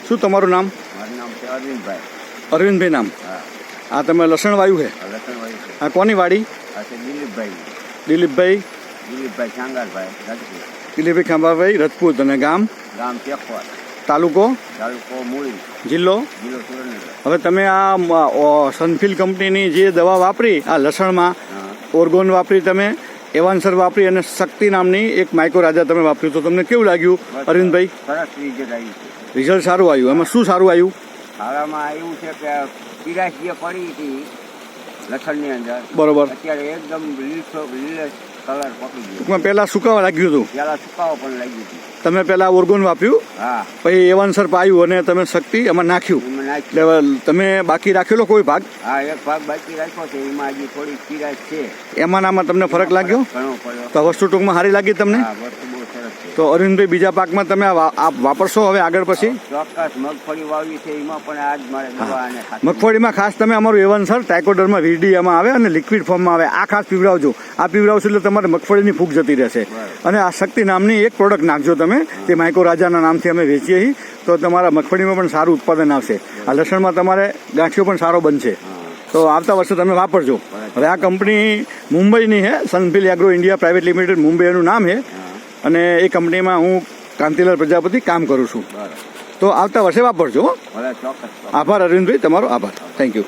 શું તમારું નામ? મારું નામ છે અરવિંદભાઈ. અરવિંદભાઈ નામ. હા, આ તમે લસણ વાયું છે? લખનભાઈ છે. આ કોની વાડી? આ છે દિલીપભાઈ. દિલીપભાઈ શાંગારભાઈ રાજપૂત. દિલીપભાઈ ખાંભાભાઈ રજપૂત. અને ગામ? ગામ ચેકવાડ. તાલુકો? તાલુકો મૂળી. જિલ્લો? જિલ્લો સુરેન્દ્રનગર. હવે તમે આ સનફિલ કંપનીની જે દવા વાપરી આ લસણમાં, હા, ઓર્ગોન વાપરી તમે, એવાન્સર વાપરી અને શક્તિ નામની એક માઇક્રો રાજા તમે વાપર્યું, તો તમને કેવું લાગ્યું અરવિંદભાઈ? સરસ રિઝલ્ટ આવ્યું છે. રિઝલ્ટ સારું આવ્યું. એમાં શું સારું આવ્યું? હારામાં એવું છે કે પીરાશ જે પડી હતી લસણની અંદર, બરોબર. અત્યારે એકદમ લીલો કલર પકડી ગયો. ટૂંકમાં પહેલાં સુકાવા લાગ્યું હતું. પેલા સુકાવો પણ લાગી હતી. તમે પહેલાં ઓર્ગોન વાપર્યું, હા, પછી એવાન્સર પાયું અને તમે શક્તિ એમાં નાખ્યું. એમાં નાખ્યું. એટલે તમે બાકી રાખેલો કોઈ ભાગ? હા, એક ભાગ બાકી રાખ્યો છે. એમાં હજી થોડી પીરાશ છે. એમાં નામાં તમને ફરક લાગ્યો? ઘણો પડ્યો. તો વસ્તુ ટૂંકમાં સારી લાગી તમને? હા, વસ્તુ બહુ સરસ છે. તો અરવિંદભાઈ બીજા પાકમાં તમે આ વાપરશો હવે આગળ પછી? ચોક્કસ મગફળી વાવી છે, એમાં પણ આજ મારે દવા અને ખાતર. મગફળીમાં ખાસ તમે અમારું એવાન્સર ટાઇકોડરમાં વીડીયામાં આવે અને લિક્વિડ ફોર્મમાં આવે, આ ખાસ પીવડાવજો. આ પીવડાવશો એટલે તમારે મગફળીની ફૂગ જતી રહેશે. અને આ શક્તિ નામની એક પ્રોડક્ટ નાખજો તમે, તે માઇક્રો રાજાના નામથી અમે વેચીએ છીએ, તો તમારા મગફળીમાં પણ સારું ઉત્પાદન આવશે. આ લસણમાં તમારે ગાંઠિયો પણ સારો બનશે. તો આવતા વર્ષે તમે વાપરજો. હવે આ કંપની મુંબઈની છે, Sunfil agro India private limited, Mumbai એનું નામ છે. અને એ કંપનીમાં હું કાંતિલાલ પ્રજાપતિ કામ કરું છું. તો આવતા વર્ષે વાપરજો. ચોક્કસ. આભાર અરવિંદભાઈ, તમારો આભાર. Thank you.